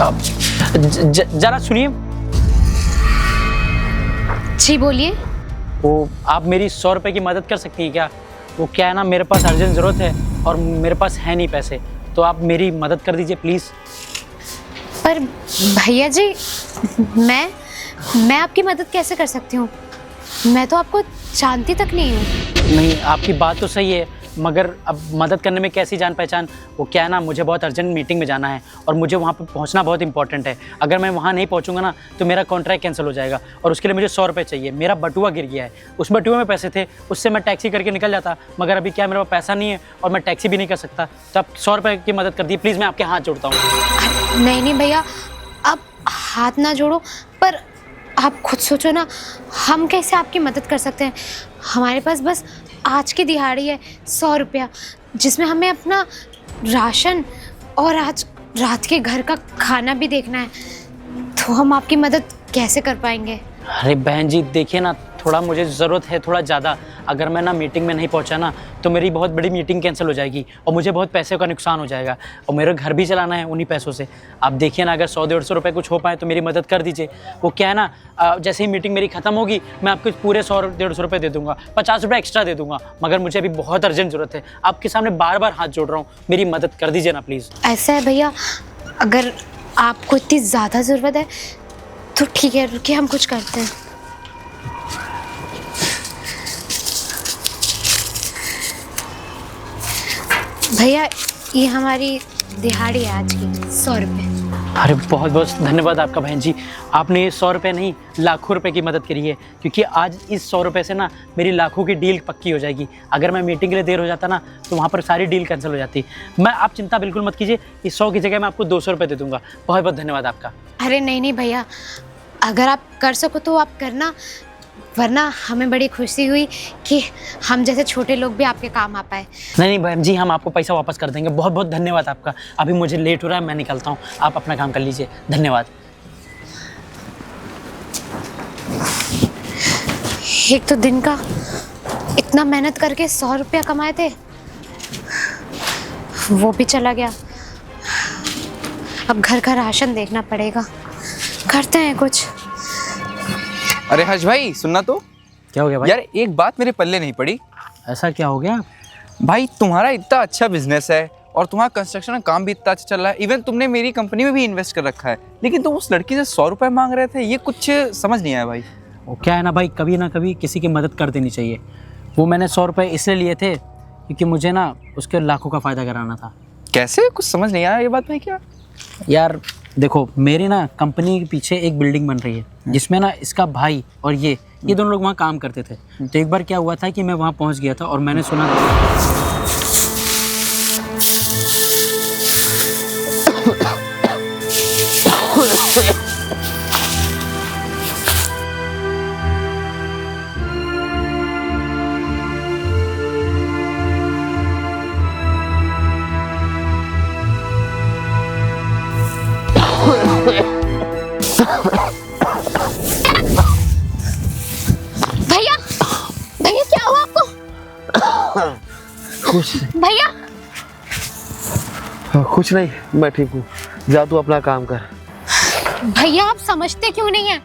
जरा सुनिए। जी बोलिए। वो आप मेरी 100 रुपए की मदद कर सकती हैं क्या? वो क्या है ना, मेरे पास अर्जेंट ज़रूरत है और मेरे पास है नहीं पैसे, तो आप मेरी मदद कर दीजिए प्लीज़। पर भैया जी, मैं आपकी मदद कैसे कर सकती हूँ? मैं तो आपको जानती तक नहीं हूँ। नहीं, आपकी बात तो सही है, मगर अब मदद करने में कैसी जान पहचान। वो क्या है ना, मुझे बहुत अर्जेंट मीटिंग में जाना है और मुझे वहाँ पर पहुँचना बहुत इंपॉर्टेंट है। अगर मैं वहाँ नहीं पहुँचूंगा ना तो मेरा कॉन्ट्रैक्ट कैंसिल हो जाएगा और उसके लिए मुझे 100 रुपये चाहिए। मेरा बटुआ गिर गया है, उस बटुए में पैसे थे, उससे मैं टैक्सी करके निकल जाता, मगर अभी क्या मेरे पास पैसा नहीं है और मैं टैक्सी भी नहीं कर सकता। तो आप 100 रुपये की मदद कर दिए प्लीज़, मैं आपके हाथ जोड़ता हूँ। नहीं भैया, आप हाथ ना जोड़ो, पर आप खुद सोचो ना, हम कैसे आपकी मदद कर सकते हैं? हमारे पास बस आज की दिहाड़ी है 100 रुपया, जिसमें हमें अपना राशन और आज रात के घर का खाना भी देखना है, तो हम आपकी मदद कैसे कर पाएंगे? अरे बहन जी देखिए ना, थोड़ा मुझे ज़रूरत है, थोड़ा ज़्यादा। अगर मैं ना मीटिंग में नहीं पहुंचा ना तो मेरी बहुत बड़ी मीटिंग कैंसिल हो जाएगी और मुझे बहुत पैसे का नुकसान हो जाएगा और मेरे घर भी चलाना है उन्हीं पैसों से। आप देखिए ना, अगर 100-150 रुपये कुछ हो पाए तो मेरी मदद कर दीजिए। वो क्या है ना, जैसे ही मीटिंग मेरी ख़त्म होगी मैं आपको पूरे 100-150 रुपये दे दूँगा, 50 रुपये एक्स्ट्रा दे दूँगा, मगर मुझे अभी बहुत अर्जेंट ज़रूरत है। आपके सामने बार बार हाथ जोड़ रहा हूँ, मेरी मदद कर दीजिए ना प्लीज़। ऐसा है भैया, अगर आपको इतनी ज़्यादा ज़रूरत है तो ठीक है, रुकिए हम कुछ करते हैं। भैया ये हमारी दिहाड़ी है आज की, 100 रुपये। अरे बहुत बहुत धन्यवाद आपका बहन जी, आपने ये 100 रुपये नहीं लाखों रुपए की मदद करी है, क्योंकि आज इस 100 रुपये से ना मेरी लाखों की डील पक्की हो जाएगी। अगर मैं मीटिंग के लिए देर हो जाता ना तो वहाँ पर सारी डील कैंसिल हो जाती। आप चिंता बिल्कुल मत कीजिए, इस 100 की जगह मैं आपको 200 रुपये दे दूँगा। बहुत बहुत धन्यवाद आपका। अरे नहीं भैया, अगर आप कर सको तो आप करना, वरना हमें बड़ी खुशी हुई कि हम जैसे छोटे लोग भी आपके काम आ पाए। नहीं बहन जी, हम आपको पैसा वापस कर देंगे। बहुत बहुत धन्यवाद आपका। अभी मुझे लेट हो रहा है, मैं निकलता हूँ, आप अपना काम कर लीजिए। धन्यवाद। एक तो दिन का इतना मेहनत करके 100 रुपया कमाए थे, वो भी चला गया। अब घर का राशन देखना पड़ेगा, करते हैं कुछ। अरे हर्ष भाई सुनना तो। क्या हो गया भाई? यार एक बात मेरे पल्ले नहीं पड़ी। ऐसा क्या हो गया? भाई तुम्हारा इतना अच्छा बिजनेस है और तुम्हारा कंस्ट्रक्शन का काम भी इतना अच्छा चल रहा है, इवन तुमने मेरी कंपनी में भी इन्वेस्ट कर रखा है, लेकिन तुम उस लड़की से 100 रुपये मांग रहे थे, ये कुछ समझ नहीं आया भाई। वो क्या है ना भाई, कभी ना कभी किसी की मदद कर देनी चाहिए। वो मैंने 100 रुपये इसलिए लिए थे क्योंकि मुझे ना उसके लाखों का फ़ायदा कराना था। कैसे? कुछ समझ नहीं आया ये बात भाई। क्या यार देखो, मेरी ना कंपनी के पीछे एक बिल्डिंग बन रही है जिसमें ना इसका भाई और ये दोनों लोग वहाँ काम करते थे। तो एक बार क्या हुआ था कि मैं वहाँ पहुँच गया था और मैंने सुना भैया क्या हुआ आपको? कुछ भैया कुछ नहीं, मैं ठीक हूँ। जा तू अपना काम कर। भैया आप समझते क्यों नहीं है?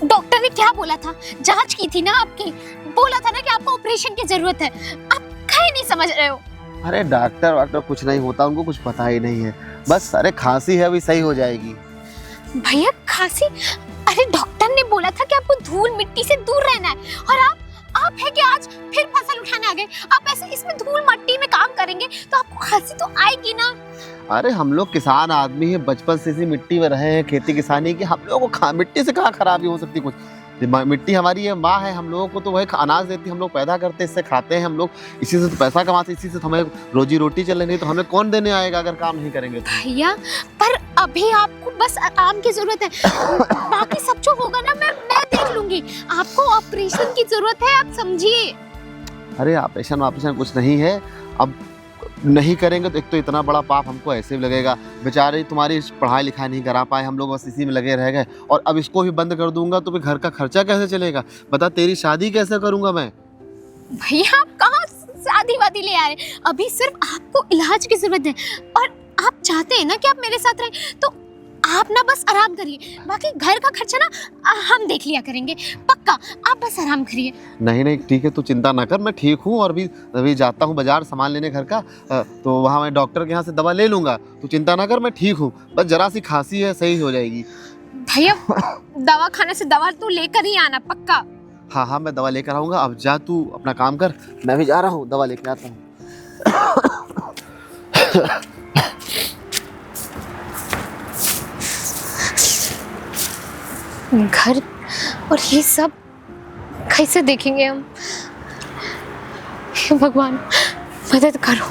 डॉक्टर ने क्या बोला था? जांच की थी ना आपकी, बोला था ना कि आपको ऑपरेशन की जरूरत है। आप कहीं नहीं समझ रहे हो। अरे डॉक्टर कुछ नहीं होता, उनको कुछ पता ही नहीं है। बस अरे खांसी है, अभी सही हो जाएगी। भैया खांसी? अरे डॉक्टर ने बोला था कि आपको धूल मिट्टी से दूर रहना है, और आप है कि आज फिर फसल उठाने आ गए। आप ऐसे इसमें धूल मट्टी में काम करेंगे तो आपको खांसी तो आएगी ना। अरे हम लोग किसान आदमी हैं, बचपन से इसी मिट्टी में रहे हैं, खेती किसानी की। हम लोगों को मिट्टी से कहाँ खराबी हो सकती कुछ? मिट्टी हमारी ये माँ है, हम लोगों को तो वही अनाज देती है, हम लोग पैदा करते हैं, इससे खाते हैं हम लोग, इसी से तो पैसा कमाते, इसी से तो हमें रोजी रोटी चल रही है। तो हमें कौन देने आएगा अगर काम नहीं करेंगे तो? भैया पर अभी आपको बस आराम की जरूरत है, बाकी सब जो होगा ना मैं देख लूंगी। आपको ऑपरेशन की जरूरत है, आप समझिए। अरे ऑपरेशन कुछ नहीं है, अब नहीं करेंगे तो एक तो इतना बड़ा पाप हमको ऐसे भी लगेगा। बेचारे तुम्हारी पढ़ाई लिखाई नहीं करा पाए, हम लोग बस इसी में लगे रह गए, और अब इसको भी बंद कर दूंगा तो फिर घर का खर्चा कैसे चलेगा? बता, तेरी शादी कैसे करूंगा मैं? भैया आप कहाँ शादी वादी ले आ रहे? अभी सिर्फ आपको इलाज की जरूरत है और आप चाहते हैं ना कि आप मेरे साथ रहें, तो आप ना बस आराम करिए, बाकी घर का खर्चा ना हम देख लिया करेंगे, पक्का। आप बस आराम करिए। नहीं नहीं ठीक है, तू चिंता ना कर, मैं ठीक हूँ। और अभी जाता हूँ बाजार सामान लेने घर का, तो वहाँ मैं डॉक्टर के यहाँ से दवा ले लूँगा। तू चिंता ना कर, मैं ठीक हूँ। बस जरा सी खांसी है, सही हो जाएगी। भैया दवा खाने से दवा तू लेकर ही आना, पक्का। हाँ हाँ, मैं दवा लेकर आऊँगा। अब जा तू अपना काम कर, मैं भी जा रहा हूँ, दवा लेकर आता हूँ। घर और ये सब कैसे देखेंगे हम? हे भगवान मदद करो।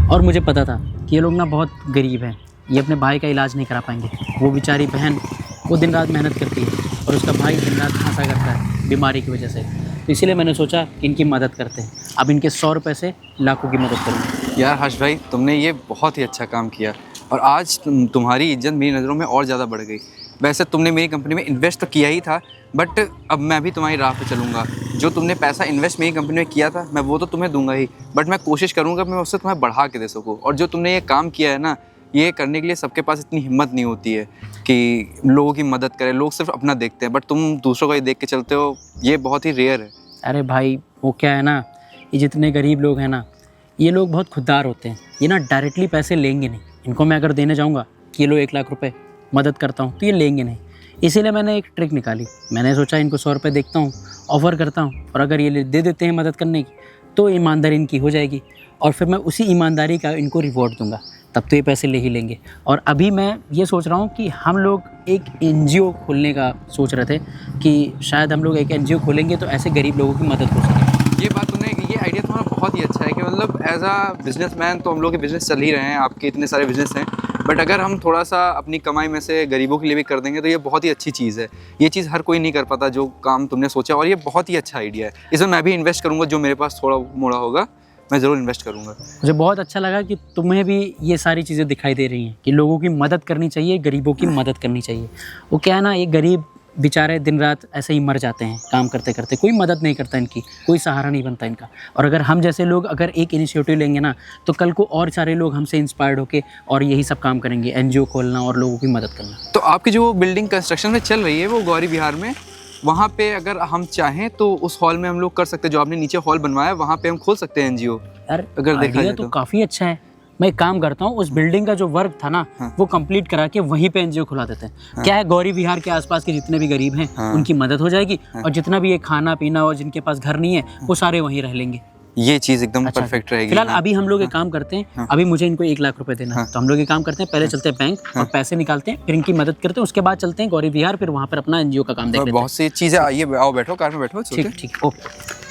और मुझे पता था कि ये लोग ना बहुत गरीब हैं, ये अपने भाई का इलाज नहीं करा पाएंगे। वो बेचारी बहन वो दिन रात मेहनत करती है और उसका भाई दिन रात खांसा करता है बीमारी की वजह से। तो इसीलिए मैंने सोचा कि इनकी मदद करते हैं। अब इनके 100 रुपये से लाखों की मदद करूँगा। यार हर्ष भाई, तुमने ये बहुत ही अच्छा काम किया और आज तुम्हारी इज्जत मेरी नज़रों में और ज़्यादा बढ़ गई। वैसे तुमने मेरी कंपनी में इन्वेस्ट तो किया ही था, बट अब मैं भी तुम्हारी राह पे चलूँगा। जो तुमने पैसा इन्वेस्ट मेरी कंपनी में किया था, मैं वो तो तुम्हें दूंगा ही, बट मैं कोशिश करूँगा मैं उससे तुम्हें बढ़ा के दे सकूँ। और जो तुमने ये काम किया है ना, ये करने के लिए सबके पास इतनी हिम्मत नहीं होती है कि लोगों की मदद करें। लोग सिर्फ अपना देखते हैं, बट तुम दूसरों का ही देख के चलते हो, ये बहुत ही रेयर है। अरे भाई वो क्या है ना, ये जितने गरीब लोग हैं ना, ये लोग बहुत खुददार होते हैं। ये ना डायरेक्टली पैसे लेंगे नहीं। इनको मैं अगर देने जाऊँगा कि ये लो 1 लाख रुपए मदद करता हूँ, तो ये लेंगे नहीं। इसीलिए मैंने एक ट्रिक निकाली। मैंने सोचा इनको 100 रुपये देखता हूँ, ऑफ़र करता हूँ, और अगर ये दे देते हैं मदद करने की तो ईमानदारी इनकी हो जाएगी, और फिर मैं उसी ईमानदारी का इनको रिवॉर्ड दूंगा। तब तो ये पैसे ले ही लेंगे। और अभी मैं ये सोच रहा हूँ कि हम लोग एक NGO खोलने का सोच रहे थे कि शायद हम लोग एक NGO खोलेंगे तो ऐसे गरीब लोगों की मदद हो सके। ये बात तुमने, ये आइडिया तुम्हारा बहुत ही अच्छा है कि मतलब एज अ बिजनेसमैन तो हम लोग के बिज़नेस चल ही रहे हैं, आपके इतने सारे बिज़नेस हैं, बट अगर हम थोड़ा सा अपनी कमाई में से गरीबों के लिए भी कर देंगे तो ये बहुत ही अच्छी चीज़ है। ये चीज़ हर कोई नहीं कर पाता जो काम तुमने सोचा, और ये बहुत ही अच्छा आइडिया है। इसमें मैं भी इन्वेस्ट करूँगा, जो मेरे पास थोड़ा मोड़ा होगा मैं ज़रूर इन्वेस्ट करूँगा। मुझे बहुत अच्छा लगा कि तुम्हें भी ये सारी चीज़ें दिखाई दे रही हैं कि लोगों की मदद करनी चाहिए, गरीबों की मदद करनी चाहिए। वो क्या है ना, ये गरीब बेचारे दिन रात ऐसे ही मर जाते हैं काम करते करते, कोई मदद नहीं करता इनकी, कोई सहारा नहीं बनता इनका। और अगर हम जैसे लोग अगर एक इनिशिएटिव लेंगे ना, तो कल को और सारे लोग हमसे इंस्पायर्ड होके और यही सब काम करेंगे, NGO खोलना और लोगों की मदद करना। तो आपकी जो बिल्डिंग कंस्ट्रक्शन में चल रही है वो गौरी विहार में, वहाँ पे अगर हम चाहें तो उस हॉल में हम लोग कर सकते हैं। जो आपने नीचे हॉल बनवाया है वहाँ पे हम खोल सकते हैं NGO। यार अगर देखा जाए तो काफ़ी अच्छा है। मैं एक काम करता हूँ, उस बिल्डिंग का जो वर्क था ना, वो कंप्लीट करा के वहीं पे NGO खुला देते हैं। क्या है, गौरी विहार के आसपास के जितने भी गरीब हैं उनकी मदद हो जाएगी, और जितना भी ये खाना पीना और जिनके पास घर नहीं है वो सारे वहीं रह लेंगे। ये चीज़ एकदम अच्छा, परफेक्ट रहेगी। फिलहाल अभी हम लोग एक काम करते हैं, अभी मुझे इनको 1 लाख रुपए देना है, तो हम लोग एक काम करते हैं, पहले चलते हैं बैंक और पैसे निकालते हैं, फिर इनकी मदद करते हैं, उसके बाद चलते हैं गौरी विहार, फिर वहाँ पर अपना NGO का काम देख लेते हैं। बहुत सी चीज़ें, आइए आओ बैठो, कार में बैठो। ठीक ठीक, ओके।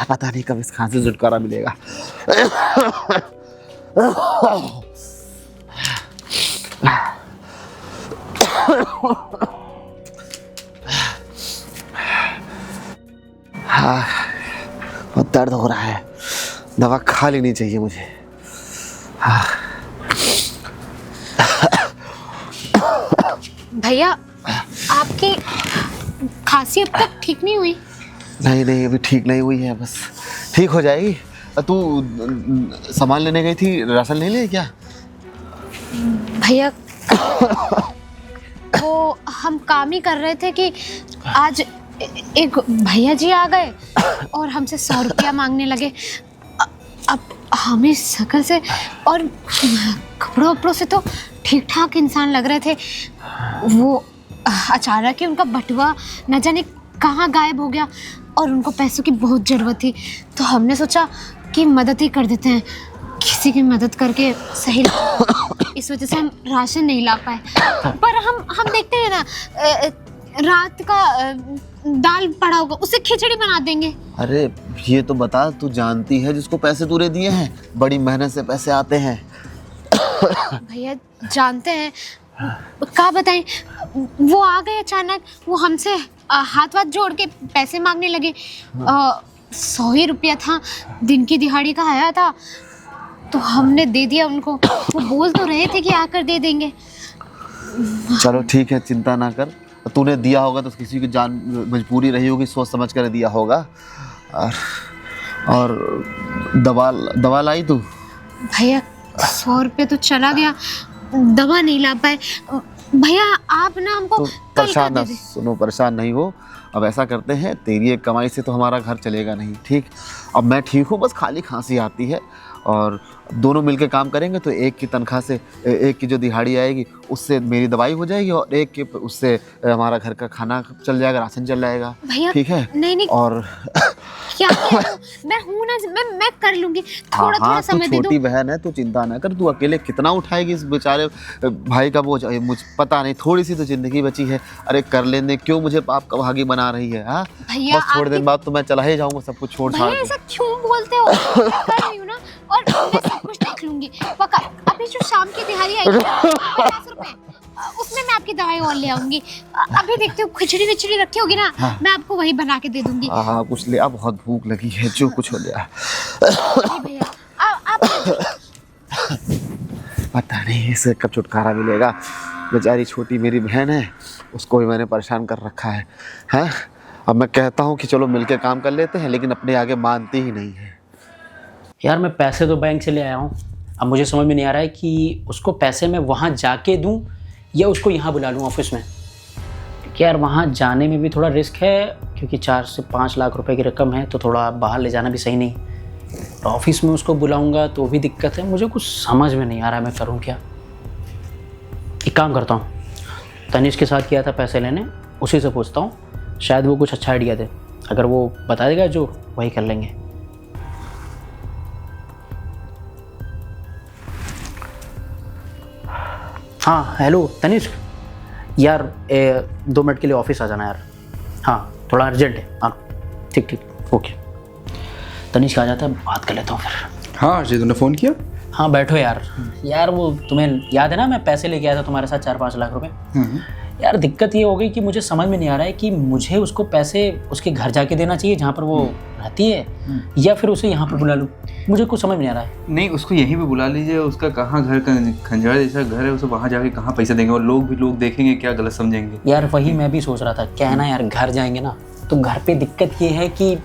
पता नहीं कब इस खांसी से छुटकारा मिलेगा। हाँ, बहुत दर्द हो रहा है, दवा खा लेनी चाहिए मुझे। हाँ। भैया आपकी खांसी अब तक ठीक नहीं हुई? नहीं नहीं, अभी ठीक नहीं हुई है, बस ठीक हो जाएगी। तू सामान लेने गई थी, राशन ले ले क्या? भैया वो हम काम ही कर रहे थे कि आज एक भैया जी आ गए और हमसे 100 रुपया मांगने लगे। अब हमें शक्ल से और कपड़ों वपड़ों से तो ठीक ठाक इंसान लग रहे थे, वो अचानक ही उनका बटुआ न जाने कहाँ गायब हो गया और उनको पैसों की बहुत ज़रूरत थी। तो हमने सोचा कि मदद ही कर देते हैं, किसी की मदद करके सही इस वजह से हम राशन नहीं ला पाए। पर हम देखते हैं ना, रात का दाल पड़ा होगा, उससे खिचड़ी बना देंगे। अरे ये तो बता, तू जानती है जिसको पैसे तूने दिए हैं, बड़ी मेहनत से पैसे आते हैं। भैया जानते हैं, क्या बताएं, वो आ गए अचानक, वो हमसे हाथ वाथ जोड़ के पैसे मांगने लगे। 100 ही रुपया था, दिन की दिहाड़ी का आया था, तो हमने दे दिया उनको। वो बोल तो रहे थे कि आकर दे देंगे। चलो ठीक है, चिंता ना कर, तूने दिया होगा तो किसी की जान मजबूरी रही होगी, सोच समझ कर दिया होगा। और दवा लाई तू? भैया 100 रुपये तो चला गया, दवा नहीं ला पाए। भैया आप ना हमको तो कल का परेशान दे ना दे। सुनो, परेशान नहीं हो। अब ऐसा करते हैं, तेरी एक कमाई से तो हमारा घर चलेगा नहीं, ठीक? अब मैं ठीक हूँ, बस खाली खांसी आती है, और दोनों मिलके काम करेंगे तो एक की तनख्वाह से, एक की जो दिहाड़ी आएगी उससे मेरी दवाई हो जाएगी, और एक के उससे हमारा घर का खाना चल जाएगा, राशन चल जाएगा। भैया ठीक है? नहीं और क्या कह रहे हो? मैं हूँ ना, मैं कर लूंगी, थोड़ा थोड़ा तू समय दे दो। छोटी बहन है, तू चिंता ना कर। तू अकेले कितना उठाएगी इस बेचारे भाई का बोझ? मुझे पता नहीं, थोड़ी सी तो जिंदगी बची है। अरे कर लेने, क्यों मुझे पाप का भागी बना रही है? हाँ, भैया बस थोड़े दिन बाद तो मैं चला ही जाऊंगा सब कुछ छोड़ छाड़ भैया के। ऐसा क्यों बोलते हो? मैं कर रही हूँ ना, और मैं सब कुछ देख लूंगी पक्का। अभी जो शाम की दिहाड़ी आएगी 50 रुपए, उसमें मैं आपकी दवाई और ले आऊंगी। अभी देखते हो खिचड़ी विचड़ी रखी होगी ना, हाँ। मैं आपको वही बना के दे दूंगी। हाँ, कुछ ले आ, बहुत भूख लगी है, जो कुछ हो गया। नहीं भैया आप पता नहीं इससे कब छुटकारा मिलेगा। बेचारी छोटी मेरी बहन है, उसको भी मैंने परेशान कर रखा है। हैं? अब मैं कहता हूँ कि चलो मिलके काम कर लेते हैं, लेकिन अपने आगे मानती ही नहीं है। यार मैं पैसे तो बैंक से ले आया हूँ, अब मुझे समझ में नहीं आ रहा है कि उसको पैसे मैं वहाँ जाके दूँ या उसको यहाँ बुला लूँ ऑफिस में। क्योंकि यार वहाँ जाने में भी थोड़ा रिस्क है, क्योंकि 4 से 5 लाख रुपए की रकम है, तो थोड़ा बाहर ले जाना भी सही नहीं। और ऑफिस में उसको बुलाऊंगा तो भी दिक्कत है। मुझे कुछ समझ में नहीं आ रहा है मैं करूँ क्या। एक काम करता हूँ, तनिष्क के साथ किया था पैसे लेने, उसी से पूछता हूँ, शायद वो कुछ अच्छा आइडिया दे। अगर वो बता देगा जो, वही कर लेंगे। हाँ हेलो तनिष्क, यार 2 मिनट के लिए ऑफिस आ जाना यार। हाँ थोड़ा अर्जेंट है। हाँ ठीक ठीक ओके। तनिष्क आ जाता है, बात कर लेता हूँ फिर। हाँ अर्जी, तुमने फ़ोन किया? हाँ बैठो यार। यार वो तुम्हें याद है ना, मैं पैसे लेके आया था तुम्हारे साथ 4-5 लाख रुपए। यार दिक्कत ये हो गई कि मुझे समझ में नहीं आ रहा है कि मुझे उसको पैसे उसके घर जाके देना चाहिए जहाँ पर वो रहती है, या फिर उसे यहाँ पर बुला लूँ। मुझे कुछ समझ में नहीं आ रहा है। नहीं, उसको यहीं पे बुला लीजिए। उसका कहाँ घर का खंजरा जैसा घर है, उसे वहाँ जाके कहाँ पैसे देंगे, और लोग देखेंगे क्या गलत समझेंगे। यार वही मैं भी सोच रहा था। क्या है ना यार, घर जाएंगे ना तो घर पे दिक्कत ये है कि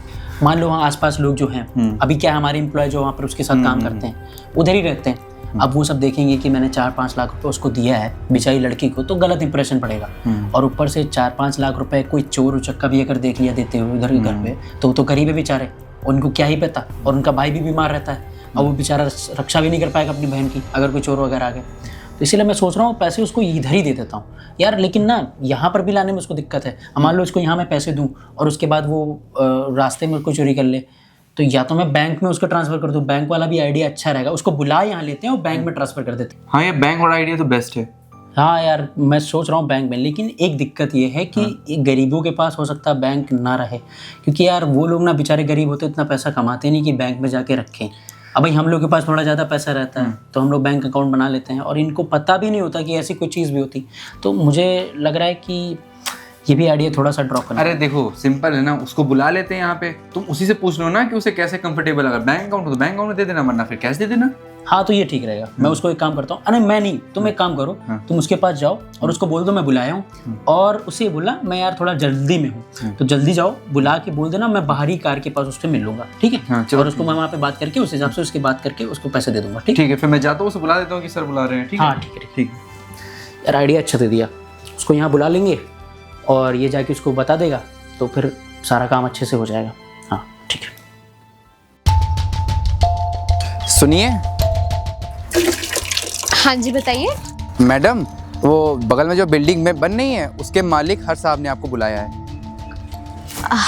मान लो वहाँ आसपास लोग जो हैं, अभी क्या हमारे एम्प्लॉय जो वहाँ पर उसके साथ काम करते हैं उधर ही रहते हैं। अब वो सब देखेंगे कि मैंने 4-5 लाख रुपए उसको दिया है बेचारी लड़की को, तो गलत इंप्रेशन पड़ेगा। और ऊपर से 4-5 लाख रुपए कोई चोर उचक्का भी अगर देख लिया देते हुए उधर के घर पे, तो वो तो गरीब है बेचारे, उनको क्या ही पता। और उनका भाई भी बीमार रहता है, और वो बेचारा रक्षा भी नहीं कर पाएगा अपनी बहन की अगर कोई चोर वगैरह आ गए। तो इसीलिए मैं सोच रहा हूँ पैसे उसको इधर ही दे देता हूँ यार। लेकिन ना यहाँ पर भी लाने में उसको दिक्कत है। मान लो उसको यहाँ मैं पैसे दूँ और उसके बाद वो रास्ते में उसको चोरी कर ले, तो या तो मैं बैंक में उसको ट्रांसफ़र कर दूँ। बैंक वाला भी आइडिया अच्छा रहेगा, उसको बुला यहाँ लेते हैं और बैंक में ट्रांसफ़र कर देते हैं। हाँ, ये बैंक वाला आइडिया तो बेस्ट है। हाँ यार मैं सोच रहा हूँ बैंक में, लेकिन एक दिक्कत ये है कि एक गरीबों के पास हो सकता है बैंक ना रहे, क्योंकि यार वो लोग ना बेचारे गरीब होते इतना पैसा कमाते नहीं कि बैंक में जाके रखें। अब भाई हम लोग के पास थोड़ा ज़्यादा पैसा रहता है तो हम लोग बैंक अकाउंट बना लेते हैं, और इनको पता भी नहीं होता कि ऐसी कोई चीज़ भी होती। तो मुझे लग रहा है कि ये भी आइडिया थोड़ा सा ड्रॉप करना। अरे देखो सिंपल है ना, उसको बुला लेते हैं यहाँ पे, तुम उसी से पूछ लो ना कि उसे कैसे कंफर्टेबल। अगर बैंक अकाउंट हो तो बैंक अकाउंट में दे देना, वरना फिर कैश दे देना। हाँ तो ये ठीक रहेगा। मैं उसको एक काम करता हूँ, अरे मैं नहीं, तुम एक काम करो, तुम उसके पास जाओ और उसको बोल दो मैं बुलाया हूँ, और उसे बोला मैं यार थोड़ा जल्दी में हूँ, तो जल्दी जाओ, बुला के बोल देना मैं बाहरी कार के पास उससे मिल लूंगा, ठीक है? हाँ, चलो, और उसको मैं वहाँ पे बात करके उस हिसाब से उसकी बात करके उसको पैसे दे दूंगा। ठीक है, फिर मैं जाता हूँ, उसे बुला देता हूँ कि सर बुला रहे हैं। ठीक है? हाँ ठीक है ठीक। यार आइडिया अच्छा दे दिया। उसको यहाँ बुला लेंगे और ये जाके उसको बता देगा, तो फिर सारा काम अच्छे से हो जाएगा। हाँ ठीक है। सुनिए हाँ जी बताइए। मैडम, वो बगल में जो बिल्डिंग में बन रही है उसके मालिक हर साहब ने आपको बुलाया है।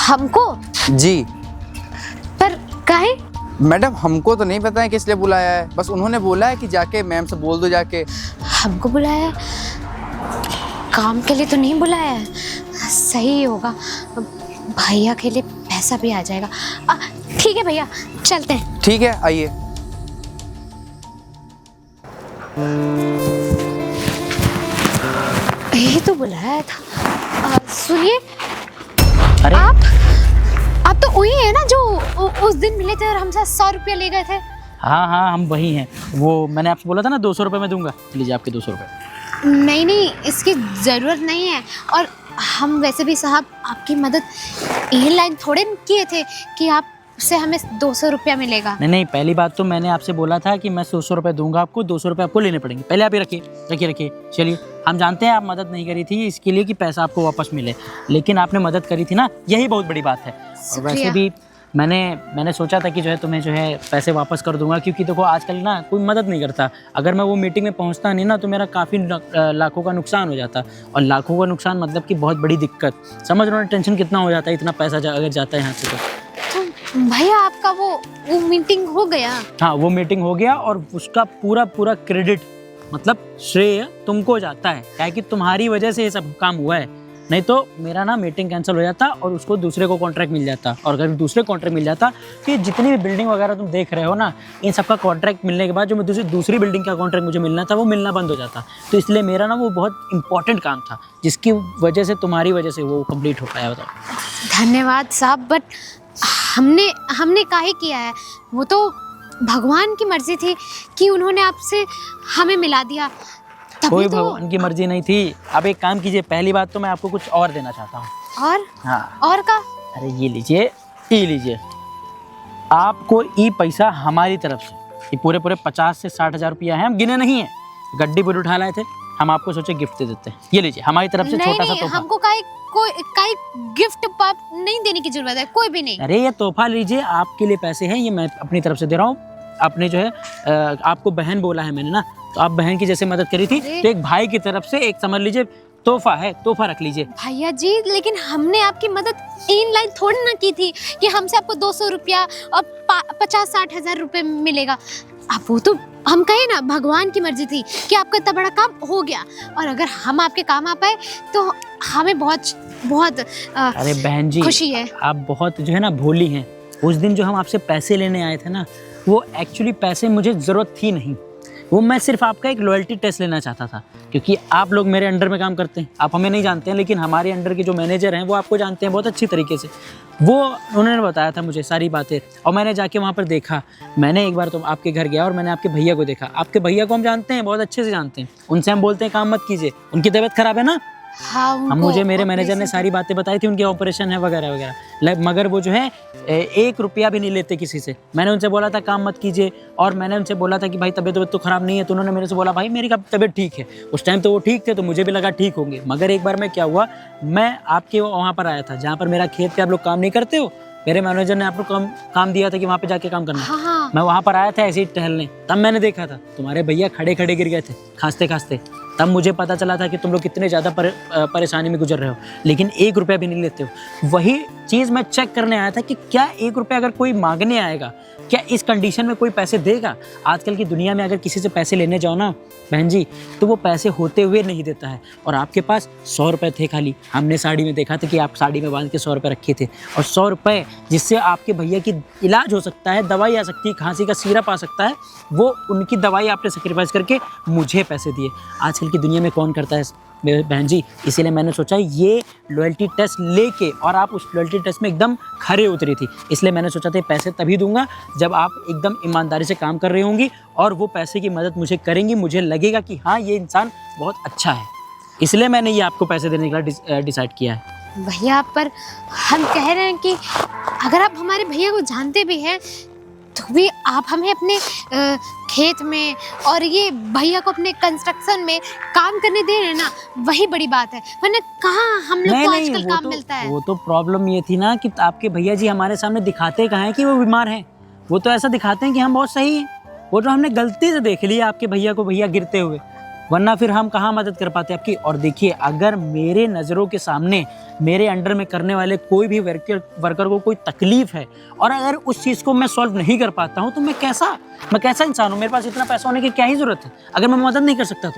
हमको? जी पर काहे? मैडम, हमको तो नहीं पता है किस लिए बुलाया है, बस उन्होंने बोला है कि जाके मैम से बोल दो जाके। हमको बुलाया? काम के लिए तो नहीं बुलाया है। सही होगा, भैया के लिए पैसा भी आ जाएगा। ठीक है भैया, चलते हैं। ठीक है, आइए। यही तो बुलाया था। सुनिए, अरे आप तो वही है ना जो उस दिन मिले थे और हमसे 100 रुपया ले गए थे? हाँ हाँ हम वही हैं। वो मैंने आपसे बोला था ना 200 रुपये में दूंगा, लीजिए आपके 200 रुपये। नहीं, इसकी ज़रूरत नहीं है। और हम वैसे भी साहब आपकी मदद यही लाइन थोड़े किए थे कि आपसे हमें 200 रुपया मिलेगा। नहीं नहीं, पहली बात तो मैंने आपसे बोला था कि मैं 200 रुपये दूंगा आपको, 200 रुपये आपको लेने पड़ेंगे। पहले आप ये रखिए रखिए रखिए। चलिए, हम जानते हैं आप मदद नहीं करी थी इसके लिए कि पैसा आपको वापस मिले, लेकिन आपने मदद करी थी ना, यही बहुत बड़ी बात है। और वैसे शुक्रिया। भी मैंने सोचा था कि जो है तुम्हें जो है पैसे वापस कर दूंगा, क्योंकि देखो आजकल ना कोई मदद नहीं करता। अगर मैं वो मीटिंग में पहुंचता नहीं ना तो मेरा काफ़ी लाखों का नुकसान हो जाता, और लाखों का नुकसान मतलब कि बहुत बड़ी दिक्कत। समझ रहे हो टेंशन कितना हो जाता है इतना पैसा अगर जाता है यहाँ से तो भैया आपका वो मीटिंग हो गया? हाँ, वो मीटिंग हो गया और उसका पूरा क्रेडिट मतलब श्रेय तुमको जाता है, क्या कि तुम्हारी वजह से ये सब काम हुआ है। नहीं तो मेरा ना मीटिंग कैंसिल हो जाता और उसको दूसरे को कॉन्ट्रैक्ट मिल जाता, और अगर दूसरे कॉन्ट्रैक्ट मिल जाता तो ये जितनी भी बिल्डिंग वगैरह तुम देख रहे हो ना, इन सबका कॉन्ट्रैक्ट मिलने के बाद जो मैं दूसरी बिल्डिंग का कॉन्ट्रैक्ट मुझे मिलना था वो मिलना बंद हो जाता। तो इसलिए मेरा ना वो बहुत इंपॉर्टेंट काम था जिसकी वजह से, तुम्हारी वजह से वो कंप्लीट हो पाया। बताओ। धन्यवाद साहब, बट हमने काहे किया है? वो तो भगवान की मर्जी थी कि उन्होंने आपसे हमें मिला दिया। कोई तभी तो। भगवान की मर्जी नहीं थी। अब एक काम कीजिए, पहली बात तो मैं आपको कुछ और देना चाहता हूँ। और हाँ, और का? अरे ये लीजिए, ये लीजिए, आपको ये पैसा हमारी तरफ से, ये पूरे 50 से 60 हज़ार रुपया है, हम गिने नहीं है, गड्डी पर उठा लाए थे, हम आपको सोचे गिफ्ट दे देते हैं। ये लीजिए, हमारी तरफ से छोटा सा तोहफा। हमको कोई गिफ्ट नहीं देने की जरूरत है, कोई भी नहीं। अरे ये तोहफा लीजिए, आपके लिए पैसे हैं, ये मैं अपनी तरफ से दे रहा हूँ। आपने जो है आपको बहन बोला है मैंने ना, तो आप बहन की जैसे मदद करी थी, तो एक भाई की तरफ से एक समझ लीजिए तोहफा है, तोहफा रख लीजिए। भैया जी, लेकिन हमने आपकी मदद इन लाइन थोड़ी ना की थी कि हमसे आपको 200 रुपया और 50-60 हज़ार रुपये मिलेगा। अब वो तो हम कहे ना, भगवान की मर्जी थी कि आपका इतना बड़ा काम हो गया, और अगर हम आपके काम आ पाए तो हमें बहुत अरे बहन जी, खुशी है। आप बहुत जो है ना भोली हैं। उस दिन जो हम आपसे पैसे लेने आए थे ना, वो एक्चुअली पैसे मुझे ज़रूरत थी नहीं, वो मैं सिर्फ आपका एक लॉयल्टी टेस्ट लेना चाहता था, क्योंकि आप लोग मेरे अंडर में काम करते हैं। आप हमें नहीं जानते हैं, लेकिन हमारे अंडर के जो मैनेजर हैं वो आपको जानते हैं बहुत अच्छी तरीके से। वो उन्होंने बताया था मुझे सारी बातें, और मैंने जाके वहाँ पर देखा। मैंने एक बार तो आपके घर गया और मैंने आपके भैया को देखा। आपके भैया को हम जानते हैं, बहुत अच्छे से जानते हैं, उनसे हम बोलते हैं काम मत कीजिए, उनकी तबीयत खराब है ना। हाँ, हम मुझे मेरे मैनेजर ने सारी बातें बताई थी, उनके ऑपरेशन है वगैरह वगैरह, मगर वो जो है 1 रुपया भी नहीं लेते किसी से। मैंने उनसे बोला था काम मत कीजिए, और मैंने उनसे बोला था कि भाई तबीयत तो खराब नहीं है, तो उन्होंने मेरे से बोला भाई मेरी तबीयत ठीक है। उस टाइम तो वो ठीक थे, तो मुझे भी लगा ठीक होंगे। मगर एक बार मैं क्या हुआ, मैं आपके वहाँ पर आया था जहाँ पर मेरा खेत पे आप लोग काम नहीं करते हो, मेरे मैनेजर ने आपको काम दिया था कि वहाँ पे जाके काम करना। हाँ। मैं वहाँ पर आया था ऐसे ही टहलने, तब मैंने देखा था तुम्हारे भैया खड़े खड़े गिर गए थे खांसते खांसते। तब मुझे पता चला था कि तुम लोग कितने ज़्यादा परेशानी में गुजर रहे हो, लेकिन 1 रुपया भी नहीं लेते हो। वही चीज़ मैं चेक करने आया था कि क्या 1 रुपया अगर कोई मांगने आएगा, क्या इस कंडीशन में कोई पैसे देगा? आजकल की दुनिया में अगर किसी से पैसे लेने जाओ ना बहन जी, तो वो पैसे होते हुए नहीं देता है। और आपके पास 100 रुपये थे खाली, हमने साड़ी में देखा था कि आप साड़ी में बांध के 100 रुपये रखे थे, और 100 रुपये जिससे आपके भैया की इलाज हो सकता है, दवाई आ सकती है, खांसी का सिरप आ सकता है, वो उनकी दवाई आपने सेक्रीफाइस करके मुझे पैसे दिए। आजकल की दुनिया में कौन करता है मेरे बहन जी? इसीलिए मैंने सोचा ये लॉयल्टी टेस्ट लेके, और आप उस लॉयल्टी टेस्ट में एकदम खरे उतरी थी, इसलिए मैंने सोचा था पैसे तभी दूंगा जब आप एकदम ईमानदारी से काम कर रही होंगी और वो पैसे की मदद मुझे करेंगी, मुझे लगेगा कि हाँ ये इंसान बहुत अच्छा है। इसलिए मैंने ये आपको पैसे देने का डिसाइड किया है। भैया, पर हम कह रहे हैं कि अगर आप हमारे भैया को जानते भी हैं तो भी आप हमें अपने खेत में और ये भैया को अपने कंस्ट्रक्शन में काम करने दे रहे हैं ना, वही बड़ी बात है। वरना कहाँ हम लोग को आजकल काम मिलता है। वो तो प्रॉब्लम ये थी ना कि आपके भैया जी हमारे सामने दिखाते कहाँ हैं कि वो बीमार हैं, वो तो ऐसा दिखाते हैं कि हम बहुत सही हैं। वो तो हमने गलती से देख लिया आपके भैया को भैया गिरते हुए, वरना फिर हम कहाँ मदद कर पाते आपकी। और देखिए, अगर मेरे नज़रों के सामने मेरे अंडर में करने वाले कोई भी वर्कर को कोई तकलीफ है और अगर उस चीज़ को मैं सॉल्व नहीं कर पाता हूँ, तो मैं कैसा इंसान हूँ? मेरे पास इतना पैसा होने की क्या ही ज़रूरत है अगर मैं मदद नहीं कर सकता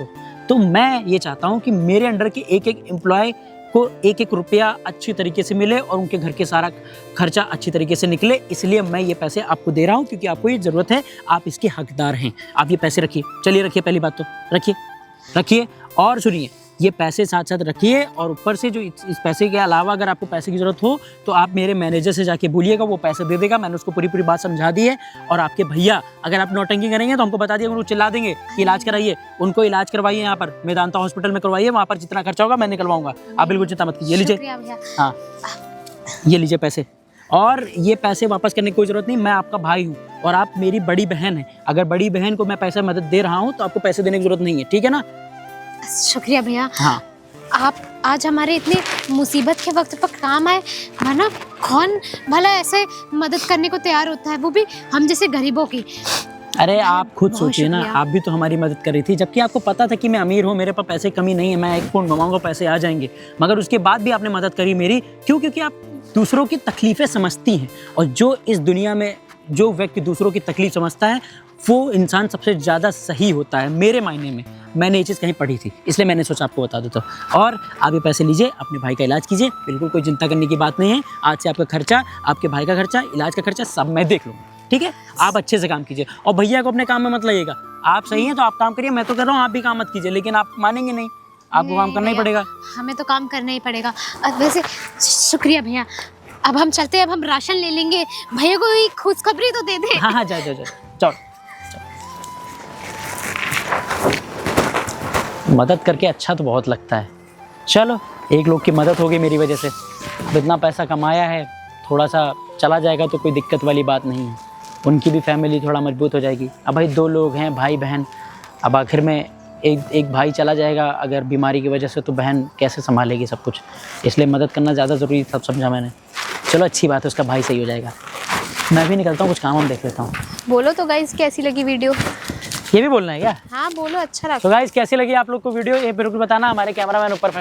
तो मैं ये चाहता हूँ कि मेरे अंडर के एक एम्प्लॉय को 1 रुपया अच्छी तरीके से मिले और उनके घर के सारा खर्चा अच्छी तरीके से निकले। इसलिए मैं ये पैसे आपको दे रहा हूँ क्योंकि आपको ये ज़रूरत है, आप इसके हकदार हैं। आप ये पैसे रखिए, चलिए रखिए, पहली बात तो रखिए। और सुनिए, ये पैसे साथ साथ रखिए, और ऊपर से जो इस पैसे के अलावा अगर आपको पैसे की ज़रूरत हो तो आप मेरे मैनेजर से जाके बोलिएगा, वो पैसे दे देगा। मैंने उसको पूरी पूरी बात समझा दी है। और आपके भैया अगर आप नौटंकी करेंगे तो हमको बता दिए, वो चिल्ला देंगे कि इलाज कराइए, उनको इलाज करवाइए, यहाँ पर मेदांता हॉस्पिटल में करवाइए, वहाँ पर जितना खर्चा होगा मैं निकलवाऊंगा। आप बिल्कुल चिंता मत कीजिए। लीजिए, शुक्रिया भैया। हाँ ये लीजिए पैसे, और ये पैसे वापस करने की कोई ज़रूरत नहीं। मैं आपका भाई हूँ और आप मेरी बड़ी बहन हैं। अगर बड़ी बहन को मैं पैसे मदद दे रहा हूँ तो आपको पैसे देने की ज़रूरत नहीं है, ठीक है ना? शुक्रिया भैया। हाँ, आप आज हमारे इतने मुसीबत के वक्त पर काम आए, वरना कौन भला ऐसे मदद करने को तैयार होता है, वो भी हम जैसे गरीबों की। अरे आप खुद बहुत सोचिए ना, शुक्रिया। आप भी तो हमारी मदद कर रही थी, जबकि आपको पता था कि मैं अमीर हूँ, मेरे पास पैसे की कमी नहीं है, मैं एक फ़ोन घुमाऊंगा पैसे आ जाएंगे, मगर उसके बाद भी आपने मदद करी मेरी। क्यों? क्योंकि आप दूसरों की तकलीफ़ें समझती हैं, और जो इस दुनिया में जो व्यक्ति दूसरों की तकलीफ समझता है वो इंसान सबसे ज़्यादा सही होता है, मेरे मायने में। मैंने ये चीज़ कहीं पढ़ी थी, इसलिए मैंने सोचा आपको बता देता हूँ। और आप ये पैसे लीजिए, अपने भाई का इलाज कीजिए, बिल्कुल कोई चिंता करने की बात नहीं है। आज से आपका खर्चा, आपके भाई का खर्चा, इलाज का खर्चा सब मैं देख लूँगा, ठीक है? आप अच्छे से काम कीजिए, और भैया को अपने काम में मत लगाइएगा। आप सही हैं तो आप काम करिए, मैं तो कर रहा हूँ, आप भी काम मत कीजिए, लेकिन आप मानेंगे नहीं, आपको काम करना ही भैया, पड़ेगा। हमें तो काम करना ही पड़ेगा। वैसे शुक्रिया भैया, अब हम चलते हैं, अब हम राशन ले लेंगे। भैया को भी खुशखबरी तो दे दे। हाँ हाँ, जाओ जाओ जाओ, चलो। मदद करके अच्छा तो बहुत लगता है। चलो, एक लोग की मदद हो गई मेरी वजह से। अब इतना पैसा कमाया है, थोड़ा सा चला जाएगा तो कोई दिक्कत वाली बात नहीं है। उनकी भी फैमिली थोड़ा मजबूत हो जाएगी। अब भाई 2 लोग हैं, भाई बहन, अब आखिर में एक भाई चला जाएगा अगर बीमारी की वजह से, तो बहन कैसे संभालेगी सब कुछ। इसलिए मदद करना ज़्यादा ज़रूरी था, समझा मैंने। चलो अच्छी बात है, उसका भाई सही हो जाएगा। मैं भी निकलता हूँ, कुछ काम हम देख लेता हूँ। बोलो तो गाइस, कैसी लगी वीडियो? ये भी बोलना है क्या? हाँ बोलो, अच्छा लगा। तो गाइस कैसी लगी आप लोग को वीडियो, ये बिल्कुल बताना। हमारे कैमरामैन ऊपर